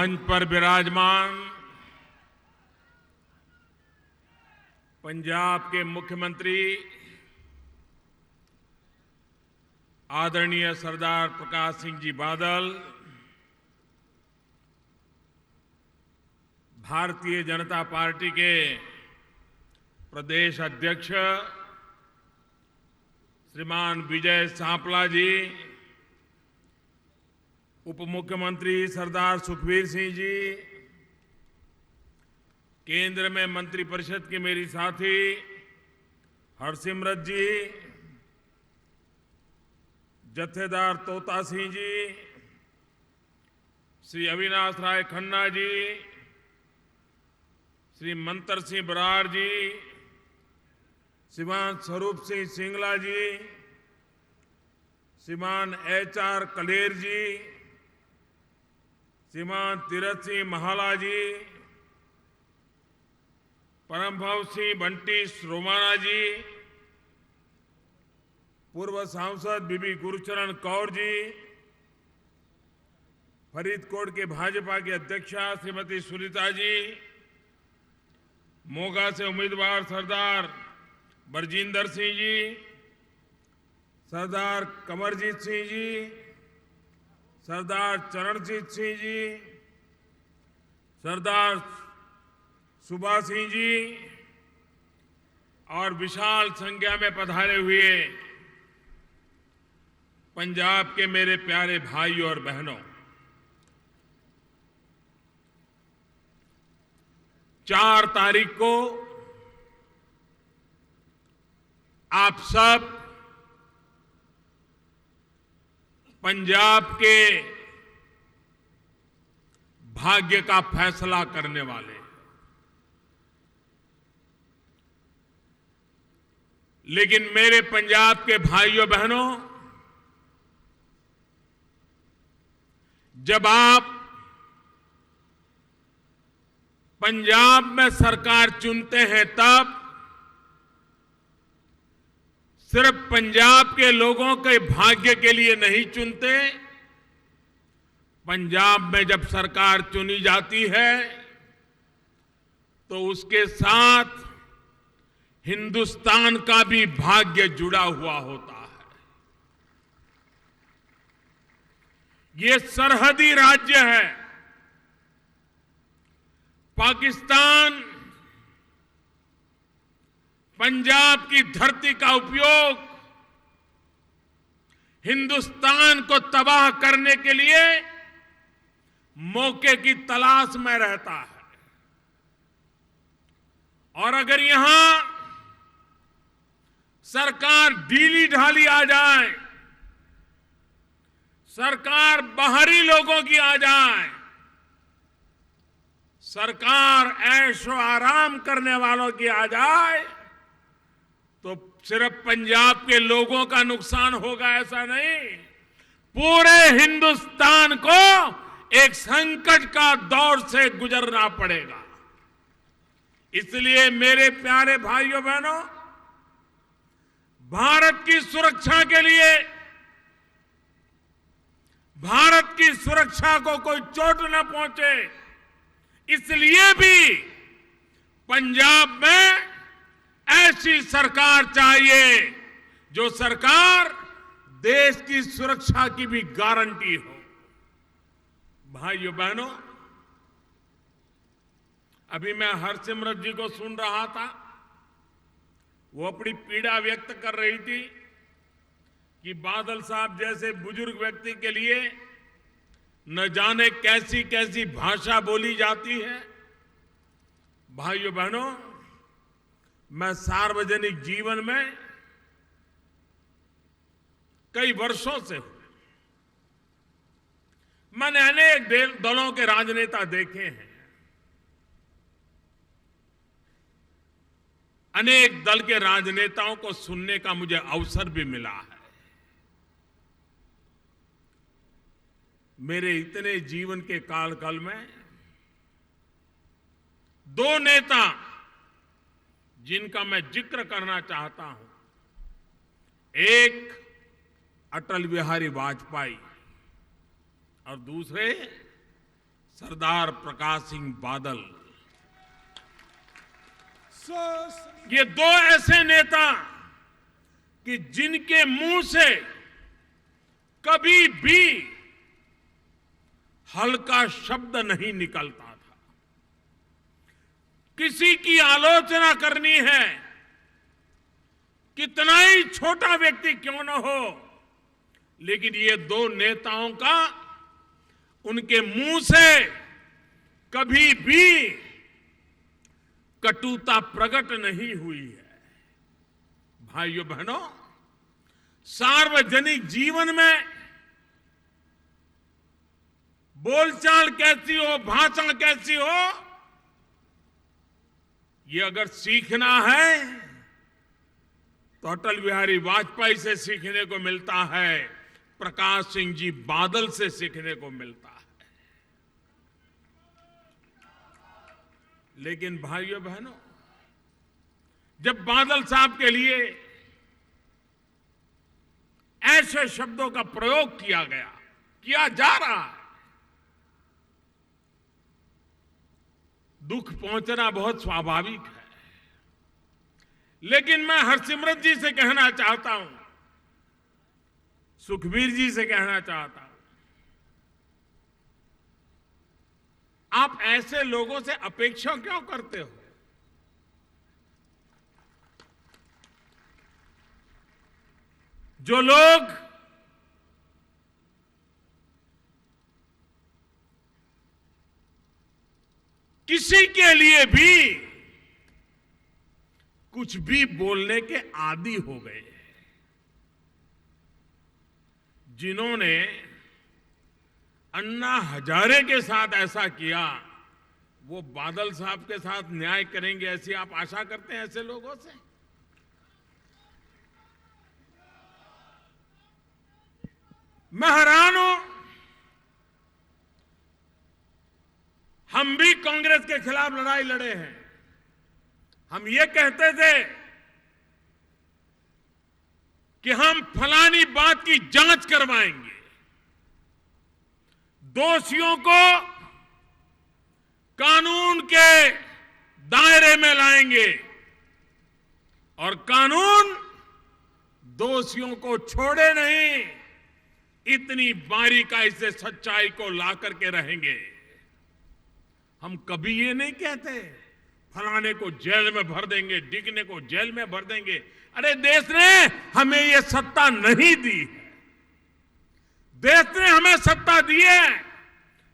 मंच पर विराजमान पंजाब के मुख्यमंत्री आदरणीय सरदार प्रकाश सिंह जी बादल, भारतीय जनता पार्टी के प्रदेश अध्यक्ष श्रीमान विजय सांपला जी, उप मुख्यमंत्री सरदार सुखबीर सिंह जी, केंद्र में मंत्रिपरिषद की मेरी साथी हरसिमरत जी, जत्थेदार तोता सिंह जी, श्री अविनाश राय खन्ना जी, श्री मंतर सिंह बराड़ जी, श्रीमान स्वरूप सिंह सिंगला जी, श्रीमान HR कलेर जी, श्रीमान तीरथ सिंह महाला जी, परमभव सिंह बंटी रोमाना जी, पूर्व सांसद बीबी गुरचरण कौर जी, फरीदकोट के भाजपा की अध्यक्षा श्रीमती सुनीता जी, मोगा से उम्मीदवार सरदार बरजिंदर सिंह जी, सरदार कमरजीत सिंह जी, सरदार चरणजीत सिंह जी, सरदार सुभाष सिंह जी और विशाल संख्या में पधारे हुए पंजाब के मेरे प्यारे भाइयों और बहनों, 4 तारीख को आप सब पंजाब के भाग्य का फैसला करने वाले, लेकिन मेरे पंजाब के भाइयों बहनों, जब आप पंजाब में सरकार चुनते हैं तब सिर्फ पंजाब के लोगों के भाग्य के लिए नहीं चुनते। पंजाब में जब सरकार चुनी जाती है तो उसके साथ हिंदुस्तान का भी भाग्य जुड़ा हुआ होता है। ये सरहदी राज्य है। पाकिस्तान पंजाब की धरती का उपयोग हिंदुस्तान को तबाह करने के लिए मौके की तलाश में रहता है, और अगर यहां सरकार ढीली ढाली आ जाए, सरकार बाहरी लोगों की आ जाए, सरकार ऐशो आराम करने वालों की आ जाए, तो सिर्फ पंजाब के लोगों का नुकसान होगा ऐसा नहीं, पूरे हिंदुस्तान को एक संकट का दौर से गुजरना पड़ेगा। इसलिए मेरे प्यारे भाइयों बहनों, भारत की सुरक्षा के लिए, भारत की सुरक्षा को कोई चोट न पहुंचे, इसलिए भी पंजाब में ऐसी सरकार चाहिए जो सरकार देश की सुरक्षा की भी गारंटी हो। भाइयों बहनों, अभी मैं हरसिमरत जी को सुन रहा था, वो अपनी पीड़ा व्यक्त कर रही थी कि बादल साहब जैसे बुजुर्ग व्यक्ति के लिए न जाने कैसी कैसी भाषा बोली जाती है। भाइयों बहनों, मैं सार्वजनिक जीवन में कई वर्षों से हूं। मैंने अनेक दलों के राजनेता देखे हैं, अनेक दल के राजनेताओं को सुनने का मुझे अवसर भी मिला है। मेरे इतने जीवन के काल में 2 नेता जिनका मैं जिक्र करना चाहता हूं, एक अटल बिहारी वाजपेयी और दूसरे सरदार प्रकाश सिंह बादल, ये दो ऐसे नेता कि जिनके मुंह से कभी भी हल्का शब्द नहीं निकलता था। किसी की आलोचना करनी है, कितना ही छोटा व्यक्ति क्यों न हो, लेकिन ये दो नेताओं का उनके मुंह से कभी भी कटुता प्रकट नहीं हुई है। भाइयों बहनों, सार्वजनिक जीवन में बोलचाल कैसी हो, भाषण कैसी हो, ये अगर सीखना है तो अटल बिहारी वाजपेयी से सीखने को मिलता है, प्रकाश सिंह जी बादल से सीखने को मिलता है। लेकिन भाइयों बहनों, जब बादल साहब के लिए ऐसे शब्दों का प्रयोग किया जा रहा है, दुख पहुंचना बहुत स्वाभाविक है। लेकिन मैं हरसिमरत जी से कहना चाहता हूं, सुखबीर जी से कहना चाहता हूं, आप ऐसे लोगों से अपेक्षा क्यों करते हो? जो लोग किसी के लिए भी कुछ भी बोलने के आदी हो गए हैं, जिन्होंने अन्ना हजारे के साथ ऐसा किया, वो बादल साहब के साथ न्याय करेंगे ऐसी आप आशा करते हैं ऐसे लोगों से? मैं हैरान हूं। हम भी कांग्रेस के खिलाफ लड़ाई लड़े हैं। हम ये कहते थे कि हम फलानी बात की जांच करवाएंगे, दोषियों को कानून के दायरे में लाएंगे और कानून दोषियों को छोड़े नहीं, इतनी बारीकाई से सच्चाई को ला करके रहेंगे। हम कभी ये नहीं कहते फलाने को जेल में भर देंगे, डिगने को जेल में भर देंगे। अरे देश ने हमें ये सत्ता नहीं दी है। देश ने हमें सत्ता दी है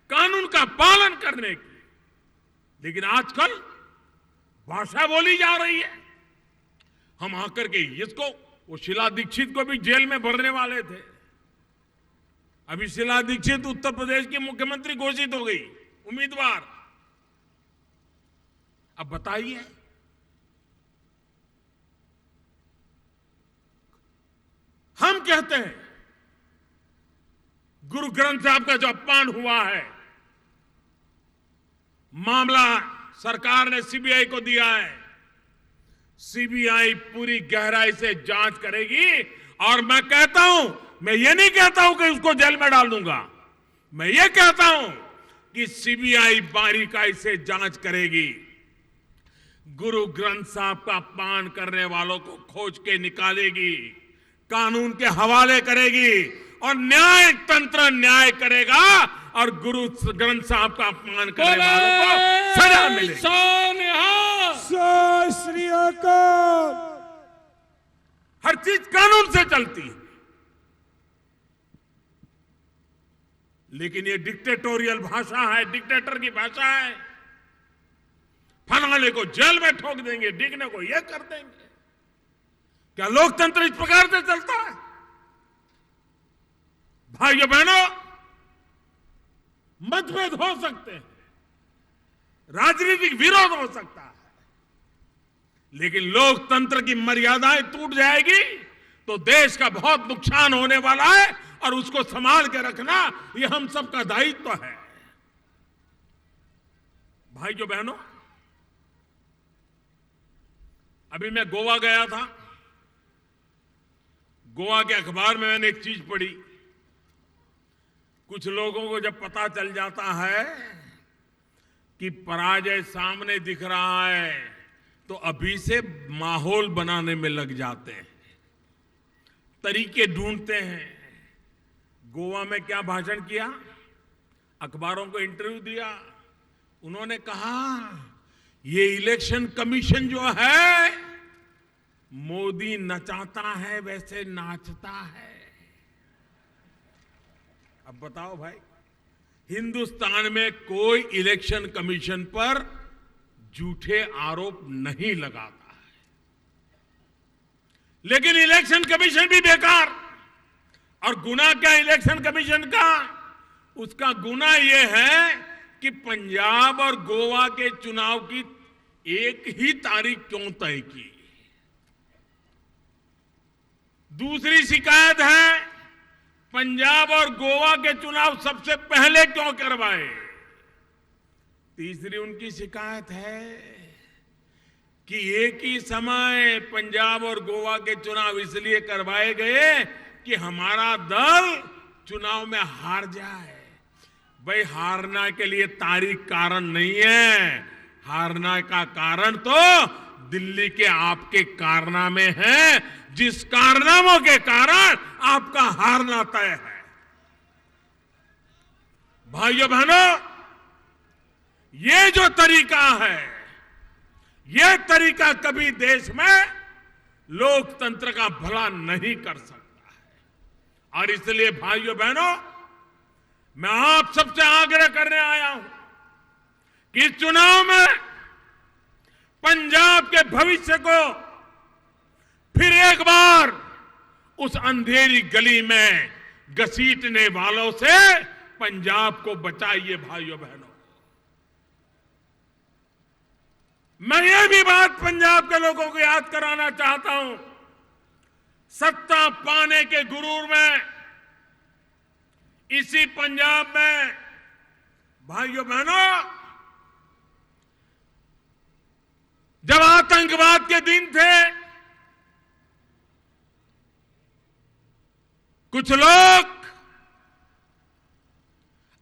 कानून का पालन करने की, लेकिन आजकल भाषा बोली जा रही है। हम आकर के इसको, वो शीला दीक्षित को भी जेल में भरने वाले थे। अभी शीला दीक्षित उत्तर प्रदेश की मुख्यमंत्री घोषित हो गई, उम्मीदवार। अब बताइए, हम कहते हैं गुरु ग्रंथ साहब का जो अपमान हुआ है, मामला सरकार ने सीबीआई को दिया है। सीबीआई पूरी गहराई से जांच करेगी और मैं कहता हूं, मैं ये नहीं कहता हूं कि उसको जेल में डाल दूंगा, मैं ये कहता हूं कि सीबीआई बारीकाई से जांच करेगी, गुरु ग्रंथ साहब का अपमान करने वालों को खोज के निकालेगी, कानून के हवाले करेगी और न्याय तंत्र न्याय करेगा और गुरु ग्रंथ साहब का अपमान करने वालों को सजा मिलेगी। श्री अकाल। हर चीज कानून से चलती है, लेकिन ये डिक्टेटोरियल भाषा है, डिक्टेटर की भाषा है। फलाने को जेल में ठोक देंगे, डिगने को ये कर देंगे। क्या लोकतंत्र इस प्रकार से चलता है? भाइयों बहनों, मतभेद हो सकते हैं, राजनीतिक विरोध हो सकता है, लेकिन लोकतंत्र की मर्यादाएं टूट जाएगी तो देश का बहुत नुकसान होने वाला है और उसको संभाल के रखना ये हम सबका दायित्व है। भाइयों बहनों, अभी मैं गोवा गया था। गोवा के अखबार में मैंने एक चीज पढ़ी। कुछ लोगों को जब पता चल जाता है कि पराजय सामने दिख रहा है तो अभी से माहौल बनाने में लग जाते हैं, तरीके ढूंढते हैं। गोवा में क्या भाषण किया, अखबारों को इंटरव्यू दिया, उन्होंने कहा ये इलेक्शन कमीशन जो है मोदी नचाता है वैसे नाचता है। अब बताओ भाई, हिंदुस्तान में कोई इलेक्शन कमीशन पर झूठे आरोप नहीं लगाता है, लेकिन इलेक्शन कमीशन भी बेकार। और गुना क्या इलेक्शन कमीशन का? उसका गुना यह है कि पंजाब और गोवा के चुनाव की एक ही तारीख क्यों तय की। दूसरी शिकायत है पंजाब और गोवा के चुनाव सबसे पहले क्यों करवाए। तीसरी उनकी शिकायत है कि एक ही समय पंजाब और गोवा के चुनाव इसलिए करवाए गए कि हमारा दल चुनाव में हार जाए। भाई, हारना के लिए तारीख कारण नहीं है, हारना का कारण तो दिल्ली के आपके कारनामे हैं, जिस कारनामों के कारण आपका हारना तय है। भाइयों बहनों, ये जो तरीका है, ये तरीका कभी देश में लोकतंत्र का भला नहीं कर सकता है। और इसलिए भाइयों बहनों, मैं आप सबसे आग्रह करने आया हूं कि इस चुनाव में पंजाब के भविष्य को फिर एक बार उस अंधेरी गली में घसीटने वालों से पंजाब को बचाइए। भाइयों बहनों, मैं ये भी बात पंजाब के लोगों को याद कराना चाहता हूं, सत्ता पाने के गुरूर में इसी पंजाब में भाइयों बहनों, जब आतंकवाद के दिन थे, कुछ लोग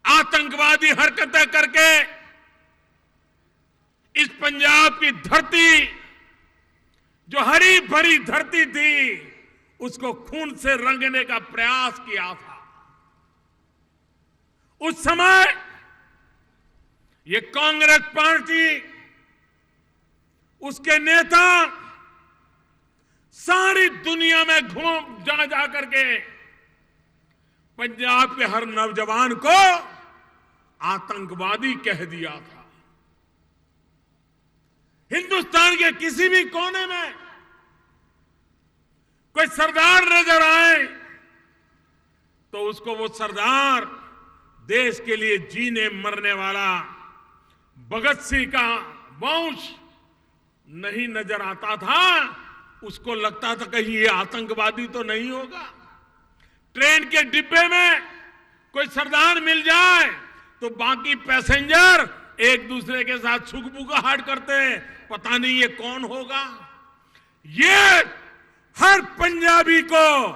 आतंकवादी हरकतें करके इस पंजाब की धरती, जो हरी भरी धरती थी, उसको खून से रंगने का प्रयास किया था। उस समय ये कांग्रेस पार्टी, उसके नेता सारी दुनिया में घूम जा करके पंजाब के हर नौजवान को आतंकवादी कह दिया था। हिंदुस्तान के किसी भी कोने में कोई सरदार नजर आए तो उसको वो सरदार देश के लिए जीने मरने वाला भगत सिंह का वंश नहीं नजर आता था। उसको लगता था कहीं ये आतंकवादी तो नहीं होगा। ट्रेन के डिब्बे में कोई सरदार मिल जाए तो बाकी पैसेंजर एक दूसरे के साथ छुकबुकाहट करते हैं, पता नहीं ये कौन होगा। ये हर पंजाबी को,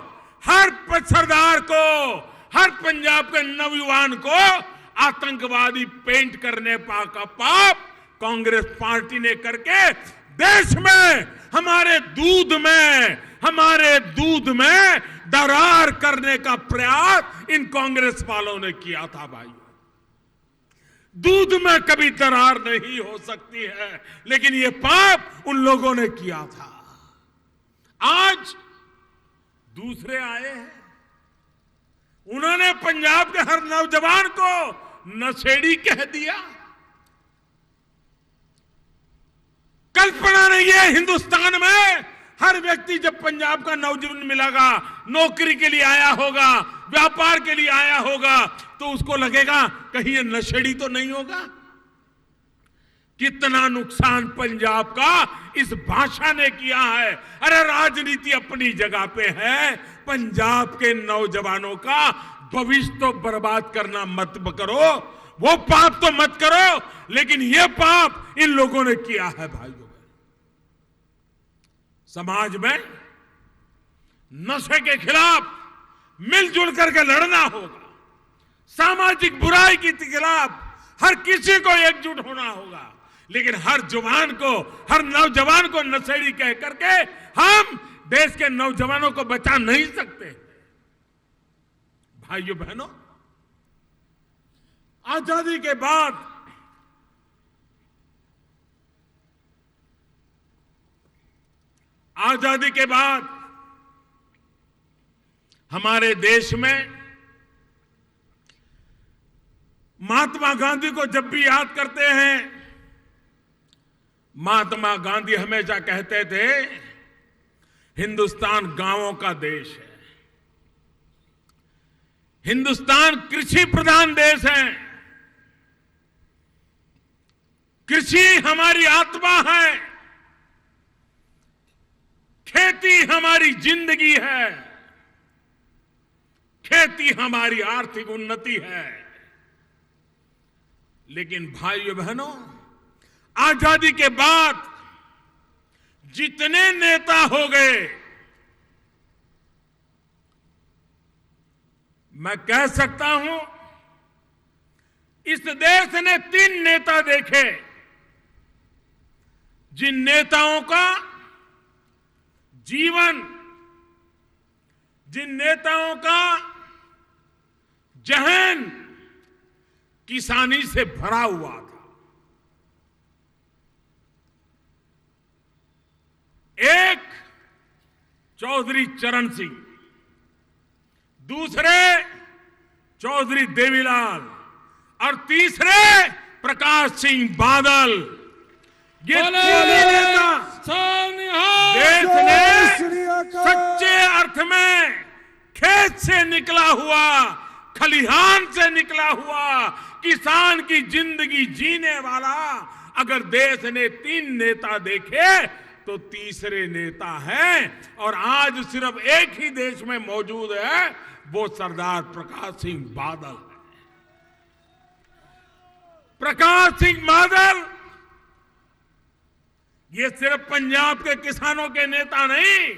हर सरदार को, हर पंजाब के नौजवान को आतंकवादी पेंट करने का पाप कांग्रेस पार्टी ने करके देश में, हमारे दूध में दरार करने का प्रयास इन कांग्रेस वालों ने किया था। भाई, दूध में कभी दरार नहीं हो सकती है, लेकिन ये पाप उन लोगों ने किया था। आज दूसरे आए हैं, उन्होंने पंजाब के हर नौजवान को नशेड़ी कह दिया। कल्पना नहीं है हिंदुस्तान में हर व्यक्ति जब पंजाब का नौजवान मिलेगा, नौकरी के लिए आया होगा, व्यापार के लिए आया होगा, तो उसको लगेगा कहीं ये नशेड़ी तो नहीं होगा। कितना नुकसान पंजाब का इस भाषा ने किया है। अरे राजनीति अपनी जगह पे है, पंजाब के नौजवानों का भविष्य तो बर्बाद करना मत करो, वो पाप तो मत करो, लेकिन ये पाप इन लोगों ने किया है। भाइयों, समाज में नशे के खिलाफ मिलजुल करके लड़ना होगा। सामाजिक बुराई के खिलाफ हर किसी को एकजुट होना होगा, लेकिन हर जवान को, हर नौजवान को नशेड़ी कह करके हम देश के नौजवानों को बचा नहीं सकते। भाइयों बहनों, आजादी के बाद हमारे देश में महात्मा गांधी को जब भी याद करते हैं, महात्मा गांधी हमेशा कहते थे हिंदुस्तान गांवों का देश है, हिंदुस्तान कृषि प्रधान देश है, कृषि हमारी आत्मा है, खेती हमारी जिंदगी है, खेती हमारी आर्थिक उन्नति है। लेकिन भाइयों बहनों, आजादी के बाद जितने नेता हो गए, मैं कह सकता हूं इस देश ने 3 नेता देखे जिन नेताओं का जीवन, जिन नेताओं का जहन किसानी से भरा हुआ था। एक चौधरी चरण सिंह, दूसरे चौधरी देवीलाल और तीसरे प्रकाश सिंह बादल। ये तीन नेता देश ने सच्चे अर्थ में खेत से निकला हुआ, खलिहान से निकला हुआ किसान की जिंदगी जीने वाला अगर देश ने 3 नेता देखे तो तीसरे नेता है। और आज सिर्फ एक ही देश में मौजूद है, वो सरदार प्रकाश सिंह बादल है। प्रकाश सिंह बादल ये सिर्फ पंजाब के किसानों के नेता नहीं,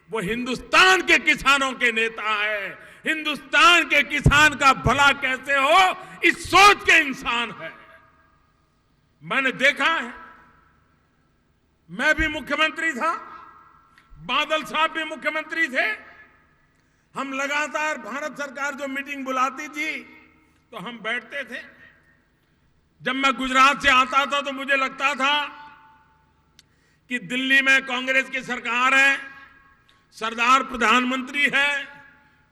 वो हिंदुस्तान के किसानों के नेता है। हिंदुस्तान के किसान का भला कैसे हो, इस सोच के इंसान है। मैंने देखा है, मैं भी मुख्यमंत्री था, बादल साहब भी मुख्यमंत्री थे। हम लगातार भारत सरकार जो मीटिंग बुलाती थी तो हम बैठते थे। जब मैं गुजरात से आता था तो मुझे लगता था कि दिल्ली में कांग्रेस की सरकार है, सरदार प्रधानमंत्री है,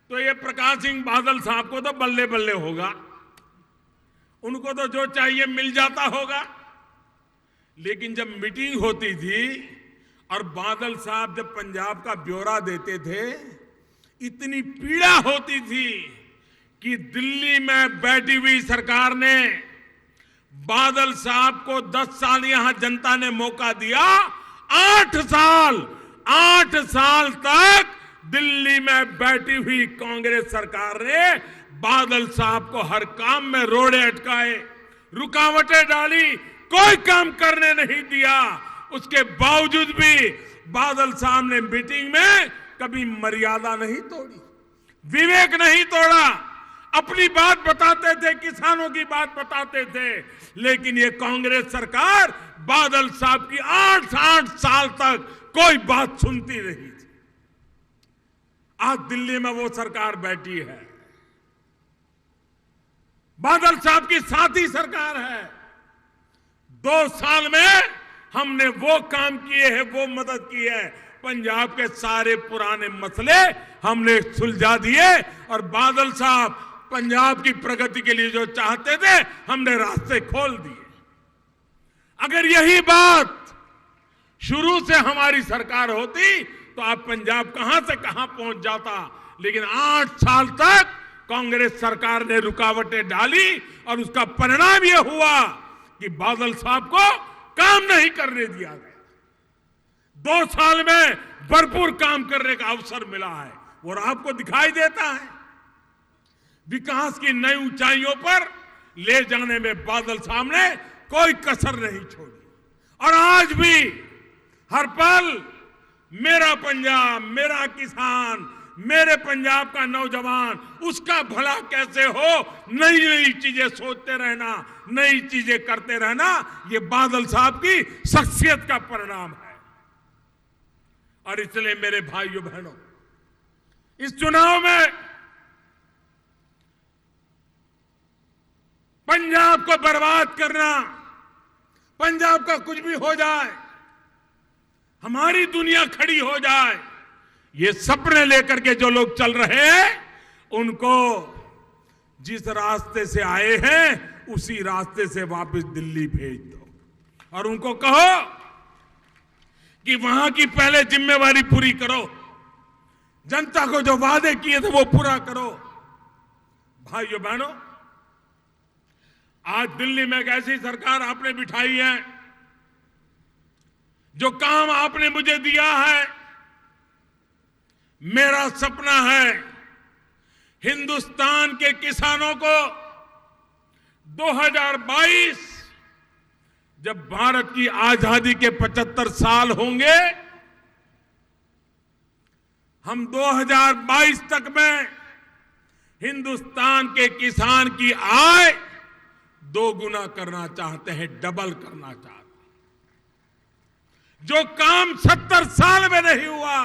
तो ये प्रकाश सिंह बादल साहब को तो बल्ले बल्ले होगा, उनको तो जो चाहिए मिल जाता होगा। लेकिन जब मीटिंग होती थी और बादल साहब जब पंजाब का ब्यौरा देते थे, इतनी पीड़ा होती थी कि दिल्ली में बैठी हुई सरकार ने बादल साहब को 10 साल यहां जनता ने मौका दिया। 8 साल तक दिल्ली में बैठी हुई कांग्रेस सरकार ने बादल साहब को हर काम में रोड़े अटकाए, रुकावटें डाली, कोई काम करने नहीं दिया। उसके बावजूद भी बादल साहब ने मीटिंग में कभी मर्यादा नहीं तोड़ी, विवेक नहीं तोड़ा, अपनी बात बताते थे, किसानों की बात बताते थे। लेकिन ये कांग्रेस सरकार बादल साहब की 8 साल तक कोई बात सुनती नहीं थी। आज दिल्ली में वो सरकार बैठी है, बादल साहब की साथी सरकार है। 2 साल में हमने वो काम किए हैं, वो मदद की है, पंजाब के सारे पुराने मसले हमने सुलझा दिए और बादल साहब पंजाब की प्रगति के लिए जो चाहते थे हमने रास्ते खोल दिए। अगर यही बात शुरू से हमारी सरकार होती तो आप पंजाब कहां से कहां पहुंच जाता। लेकिन 8 साल तक कांग्रेस सरकार ने रुकावटें डाली और उसका परिणाम यह हुआ कि बादल साहब को काम नहीं करने दिया गया। 2 साल में भरपूर काम करने का अवसर मिला है और आपको दिखाई देता है विकास की नई ऊंचाइयों पर ले जाने में बादल साहब ने कोई कसर नहीं छोड़ी। और आज भी हर पल मेरा पंजाब, मेरा किसान, मेरे पंजाब का नौजवान, उसका भला कैसे हो, नई नई चीजें सोचते रहना, नई चीजें करते रहना, ये बादल साहब की शख्सियत का परिणाम है। और इसलिए मेरे भाइयों बहनों, इस चुनाव में पंजाब को बर्बाद करना, पंजाब का कुछ भी हो जाए, हमारी दुनिया खड़ी हो जाए, ये सपने लेकर के जो लोग चल रहे हैं, उनको जिस रास्ते से आए हैं उसी रास्ते से वापस दिल्ली भेज दो और उनको कहो कि वहां की पहले जिम्मेवारी पूरी करो, जनता को जो वादे किए थे वो पूरा करो। भाइयों बहनों, आज दिल्ली में एक ऐसी सरकार आपने बिठाई है, जो काम आपने मुझे दिया है, मेरा सपना है हिंदुस्तान के किसानों को 2022 जब भारत की आजादी के 75 साल होंगे, हम 2022 तक में हिंदुस्तान के किसान की आय 2 गुना करना चाहते हैं, डबल करना चाहते हैं। जो काम 70 साल में नहीं हुआ,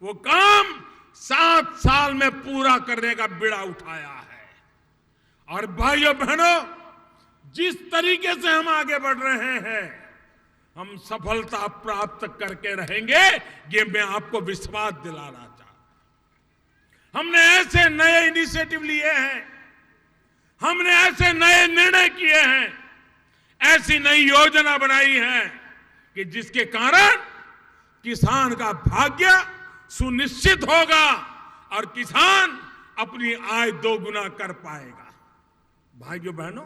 वो काम 7 साल में पूरा करने का बीड़ा उठाया है। और भाइयों बहनों, जिस तरीके से हम आगे बढ़ रहे हैं, हम सफलता प्राप्त करके रहेंगे, ये मैं आपको विश्वास दिलाना चाहता हूं। हमने ऐसे नए इनिशिएटिव लिए हैं, हमने ऐसे नए निर्णय किए हैं, ऐसी नई योजना बनाई है कि जिसके कारण किसान का भाग्य सुनिश्चित होगा और किसान अपनी आय 2 गुना कर पाएगा। भाइयों बहनों,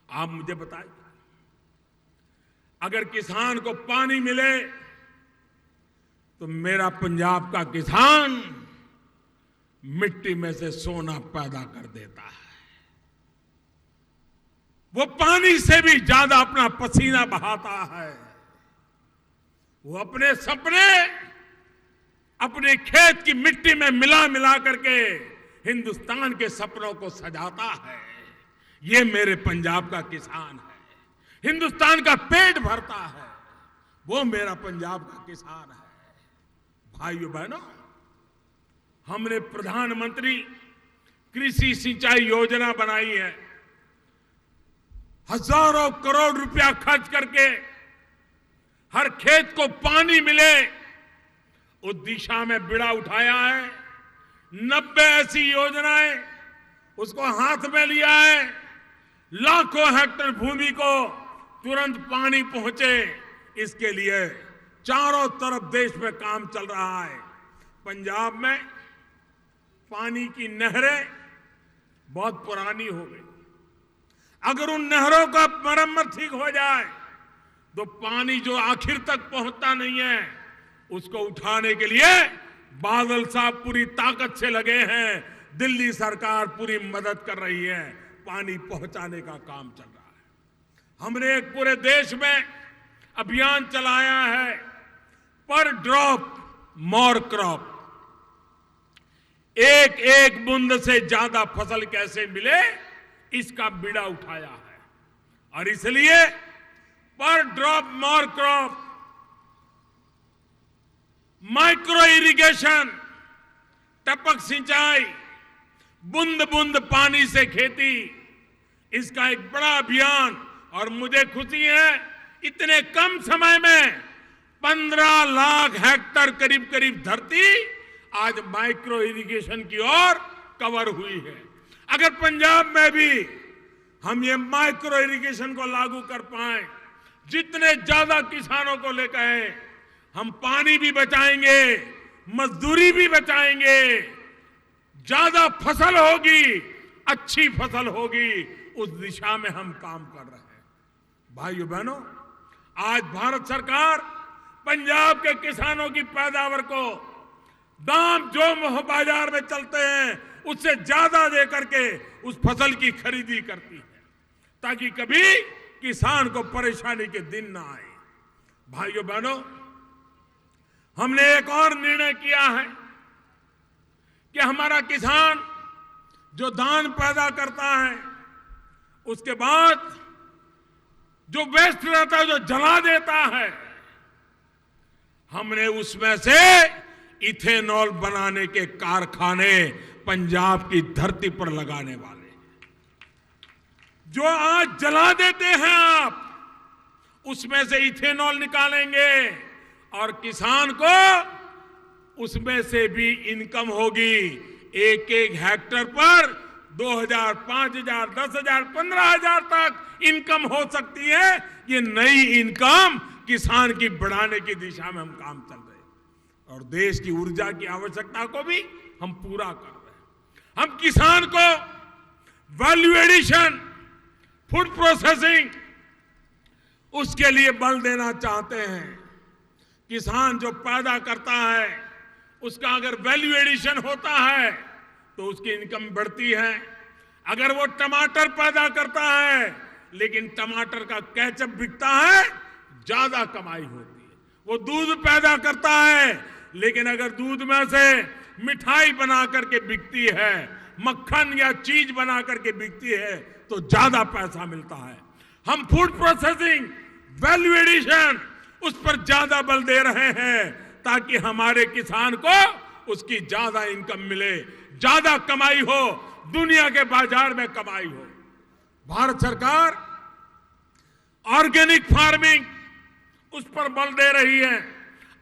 आप मुझे बताइए, अगर किसान को पानी मिले तो मेरा पंजाब का किसान मिट्टी में से सोना पैदा कर देता है। वो पानी से भी ज्यादा अपना पसीना बहाता है। वो अपने सपने अपने खेत की मिट्टी में मिला मिला करके हिंदुस्तान के सपनों को सजाता है। ये मेरे पंजाब का किसान है, हिंदुस्तान का पेट भरता है, वो मेरा पंजाब का किसान है। भाइयों बहनों, हमने प्रधानमंत्री कृषि सिंचाई योजना बनाई है। हजारों करोड़ रुपया खर्च करके हर खेत को पानी मिले, उस दिशा में बीड़ा उठाया है। 90 ऐसी योजनाएं उसको हाथ में लिया है। लाखों हेक्टेयर भूमि को तुरंत पानी पहुंचे, इसके लिए चारों तरफ देश में काम चल रहा है। पंजाब में पानी की नहरें बहुत पुरानी हो गई। अगर उन नहरों का मरम्मत ठीक हो जाए तो पानी जो आखिर तक पहुंचता नहीं है, उसको उठाने के लिए बादल साहब पूरी ताकत से लगे हैं। दिल्ली सरकार पूरी मदद कर रही है, पानी पहुंचाने का काम चल रहा है। हमने एक पूरे देश में अभियान चलाया है, पर ड्रॉप मोर क्रॉप, एक एक बूंद से ज्यादा फसल कैसे मिले, इसका बीड़ा उठाया है। और इसलिए पर drop more crop, micro irrigation, टपक सिंचाई, बूंद बूंद पानी से खेती, इसका एक बड़ा अभियान। और मुझे खुशी है, इतने कम समय में 15 लाख हेक्टेयर करीब करीब धरती आज माइक्रो इरिगेशन की ओर कवर हुई है। अगर पंजाब में भी हम ये माइक्रो इरिगेशन को लागू कर पाए, जितने ज्यादा किसानों को लेकर आए, हम पानी भी बचाएंगे, मजदूरी भी बचाएंगे, ज्यादा फसल होगी, अच्छी फसल होगी, उस दिशा में हम काम कर रहे हैं। भाइयों बहनों, आज भारत सरकार पंजाब के किसानों की पैदावार को दाम जो बाजार में चलते हैं उससे ज्यादा दे करके उस फसल की खरीदी करती है, ताकि कभी किसान को परेशानी के दिन ना आए। भाइयों बहनों, हमने एक और निर्णय किया है कि हमारा किसान जो धान पैदा करता है उसके बाद जो वेस्ट रहता है, जो जला देता है, हमने उसमें से इथेनॉल बनाने के कारखाने पंजाब की धरती पर लगाने वाले हैं। जो आज जला देते हैं आप, उसमें से इथेनॉल निकालेंगे और किसान को उसमें से भी इनकम होगी। एक एक हेक्टर पर 2,000, 5,000, 10,000, 15,000 तक इनकम हो सकती है। ये नई इनकम किसान की बढ़ाने की दिशा में हम काम चल रहे हैं और देश की ऊर्जा की आवश्यकता को भी हम पूरा कर रहे हैं। हम किसान को वैल्यू एडिशन, फूड प्रोसेसिंग, उसके लिए बल देना चाहते हैं। किसान जो पैदा करता है उसका अगर वैल्यू एडिशन होता है तो उसकी इनकम बढ़ती है। अगर वो टमाटर पैदा करता है लेकिन टमाटर का केचप बिकता है, ज्यादा कमाई होती है। वो दूध पैदा करता है लेकिन अगर दूध में से मिठाई बना करके बिकती है, मक्खन या चीज बना करके बिकती है तो ज्यादा पैसा मिलता है। हम फूड प्रोसेसिंग, वैल्यू एडिशन, उस पर ज्यादा बल दे रहे हैं ताकि हमारे किसान को उसकी ज्यादा इनकम मिले, ज्यादा कमाई हो, दुनिया के बाजार में कमाई हो। भारत सरकार ऑर्गेनिक फार्मिंग, उस पर बल दे रही है।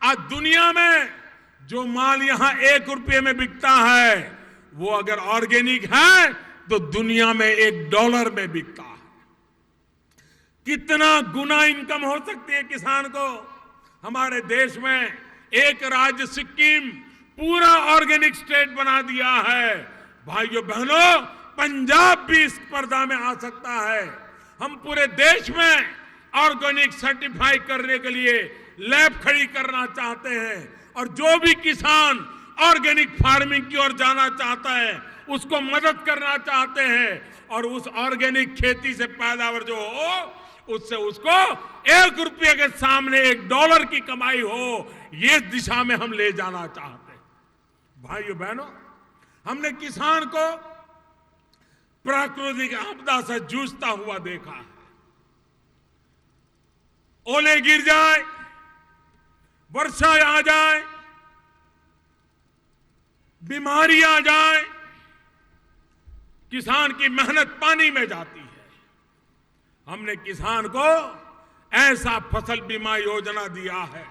आज दुनिया में जो माल यहां 1 रुपये में बिकता है वो अगर ऑर्गेनिक है तो दुनिया में $1 में बिकता है। कितना गुना इनकम हो सकती है किसान को। हमारे देश में एक राज्य सिक्किम पूरा ऑर्गेनिक स्टेट बना दिया है। भाइयों बहनों, पंजाब भी इस स्पर्धा में आ सकता है। हम पूरे देश में ऑर्गेनिक सर्टिफाई करने के लिए लैब खड़ी करना चाहते हैं और जो भी किसान ऑर्गेनिक फार्मिंग की ओर जाना चाहता है उसको मदद करना चाहते हैं और उस ऑर्गेनिक खेती से पैदावार जो हो उससे उसको 1 रुपये के सामने $1 की कमाई हो, ये दिशा में हम ले जाना चाहते हैं। भाइयों बहनों, हमने किसान को प्राकृतिक आपदा से जूझता हुआ देखा है। ओले गिर जाए, वर्षा आ जाए, बीमारी आ जाए, किसान की मेहनत पानी में जाती है। हमने किसान को ऐसा फसल बीमा योजना दिया है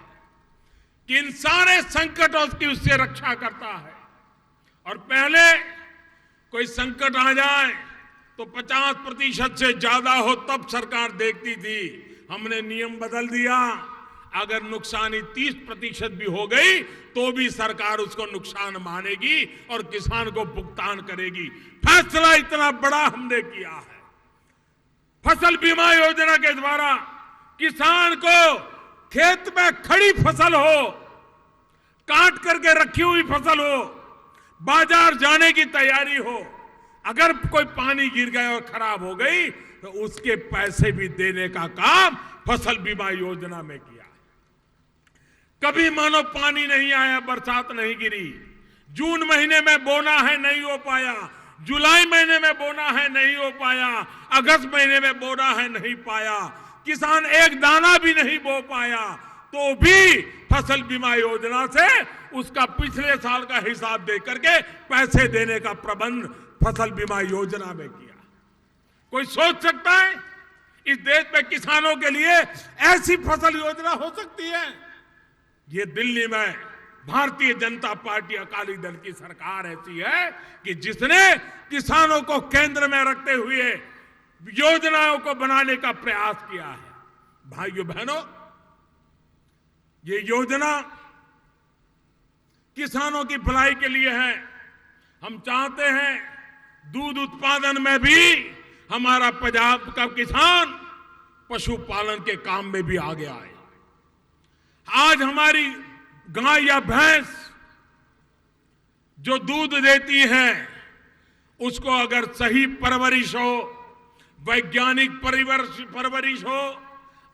कि इन सारे संकटों की उससे रक्षा करता है। और पहले कोई संकट आ जाए तो 50% से ज्यादा हो तब सरकार देखती थी। हमने नियम बदल दिया, अगर नुकसानी 30% भी हो गई तो भी सरकार उसको नुकसान मानेगी और किसान को भुगतान करेगी। फैसला इतना बड़ा हमने किया है। फसल बीमा योजना के द्वारा किसान को खेत में खड़ी फसल हो, काट करके रखी हुई फसल हो, बाजार जाने की तैयारी हो, अगर कोई पानी गिर गया और खराब हो गई तो उसके पैसे भी देने का काम फसल बीमा योजना में किया है। कभी मानो पानी नहीं आया, बरसात नहीं गिरी, जून महीने में बोना है नहीं हो पाया, जुलाई महीने में बोना है नहीं हो पाया, अगस्त महीने में बोना है नहीं पाया, किसान एक दाना भी नहीं बो पाया, तो भी फसल बीमा योजना से उसका पिछले साल का हिसाब दे करके पैसे देने का प्रबंध फसल बीमा योजना में किया। कोई सोच सकता है इस देश में किसानों के लिए ऐसी फसल योजना हो सकती है? ये दिल्ली में भारतीय जनता पार्टी अकाली दल की सरकार ऐसी है कि जिसने किसानों को केंद्र में रखते हुए योजनाओं को बनाने का प्रयास किया है। भाइयों बहनों, ये योजना किसानों की भलाई के लिए है। हम चाहते हैं दूध उत्पादन में भी हमारा पंजाब का किसान पशुपालन के काम में भी आगे आए। आज हमारी गाय या भैंस जो दूध देती है उसको अगर सही परवरिश हो, वैज्ञानिक परवरिश हो,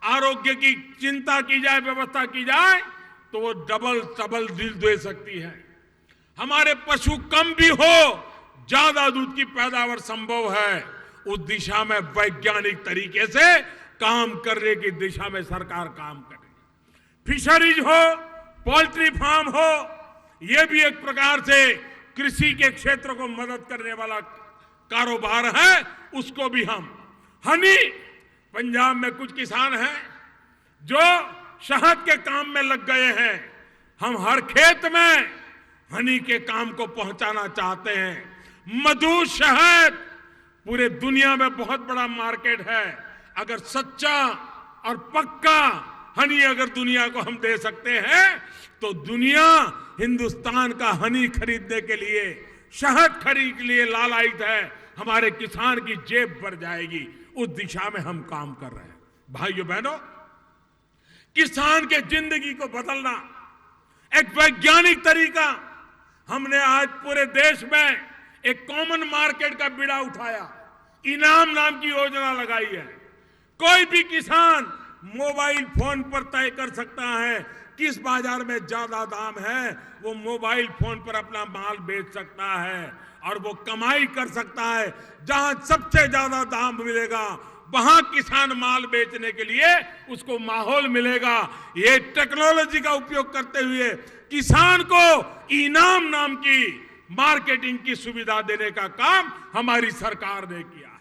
आरोग्य की चिंता की जाए, व्यवस्था की जाए तो वो डबल डबल दूध दे सकती है। हमारे पशु कम भी हो, ज्यादा दूध की पैदावार संभव है। उस दिशा में वैज्ञानिक तरीके से काम करने की दिशा में सरकार काम करे। फिशरीज हो, पोल्ट्री फार्म हो, यह भी एक प्रकार से कृषि के क्षेत्र को मदद करने वाला कारोबार है, उसको भी हम। हनी, पंजाब में कुछ किसान हैं जो शहद के काम में लग गए हैं। हम हर खेत में हनी के काम को पहुंचाना चाहते हैं। मधु, शहद, पूरे दुनिया में बहुत बड़ा मार्केट है। अगर सच्चा और पक्का हनी अगर दुनिया को हम दे सकते हैं तो दुनिया हिंदुस्तान का हनी खरीदने के लिए, शहद खरीदने के लिए लालायित है। हमारे किसान की जेब भर जाएगी। उस दिशा में हम काम कर रहे हैं। भाइयों बहनों, किसान के जिंदगी को बदलना एक वैज्ञानिक तरीका। हमने आज पूरे देश में एक कॉमन मार्केट का बीड़ा उठाया, इनाम नाम की योजना लगाई है। कोई भी किसान मोबाइल फोन पर तय कर सकता है किस बाजार में ज्यादा दाम है। वो मोबाइल फोन पर अपना माल बेच सकता है और वो कमाई कर सकता है। जहां सबसे ज्यादा दाम मिलेगा वहां किसान माल बेचने के लिए उसको माहौल मिलेगा। ये टेक्नोलॉजी का उपयोग करते हुए किसान को इनाम नाम की मार्केटिंग की सुविधा देने का काम हमारी सरकार ने किया है।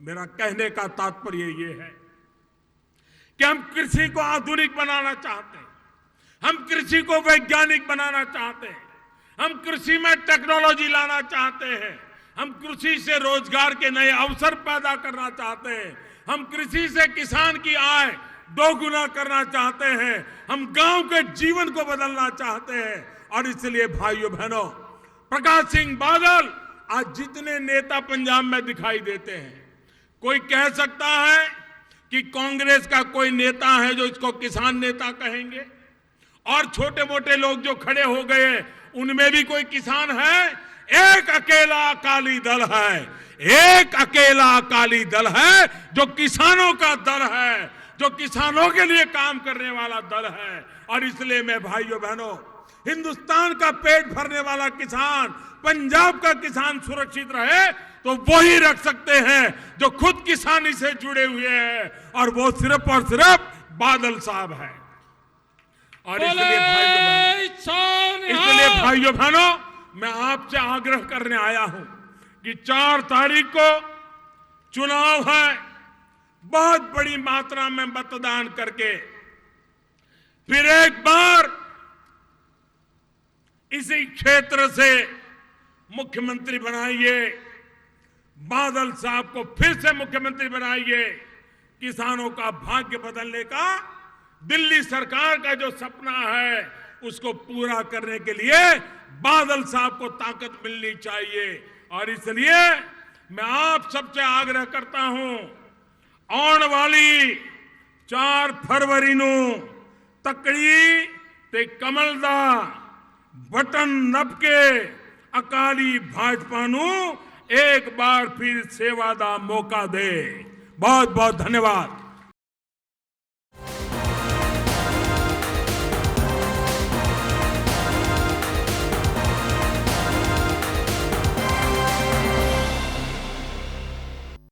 मेरा कहने का तात्पर्य ये है कि हम कृषि को आधुनिक बनाना चाहते हैं, हम कृषि को वैज्ञानिक बनाना चाहते हैं, हम कृषि में टेक्नोलॉजी लाना चाहते हैं, हम कृषि से रोजगार के नए अवसर पैदा करना चाहते हैं, हम कृषि से किसान की आय दोगुना करना चाहते हैं, हम गांव के जीवन को बदलना चाहते हैं। और इसलिए भाइयों बहनों, प्रकाश सिंह बादल आज जितने नेता पंजाब में दिखाई देते हैं, कोई कह सकता है कि कांग्रेस का कोई नेता है जो इसको किसान नेता कहेंगे, और छोटे मोटे लोग जो खड़े हो गए उनमें भी कोई किसान है? एक अकेला अकाली दल है, एक अकेला अकाली दल है जो किसानों का दल है, जो किसानों के लिए काम करने वाला दल है। और इसलिए मैं भाइयों बहनों, हिंदुस्तान का पेट भरने वाला किसान, पंजाब का किसान सुरक्षित रहे तो वो ही रख सकते हैं जो खुद किसानी से जुड़े हुए हैं, और वो सिर्फ और सिर्फ बादल साहब है। और इसलिए भाइयों बहनों, मैं आपसे आग्रह करने आया हूं कि 4 तारीख को चुनाव है। बहुत बड़ी मात्रा में मतदान करके फिर एक बार इसी क्षेत्र से मुख्यमंत्री बनाइए, बादल साहब को फिर से मुख्यमंत्री बनाइए। किसानों का भाग्य बदलने का, दिल्ली सरकार का जो सपना है उसको पूरा करने के लिए बादल साहब को ताकत मिलनी चाहिए। और इसलिए मैं आप सबसे आग्रह करता हूं, आने वाली 4 फरवरी नू तकड़ी ते कमल दा बटन नप के अकाली भाजपा नू एक बार फिर सेवा दा मौका दे। बहुत बहुत धन्यवाद।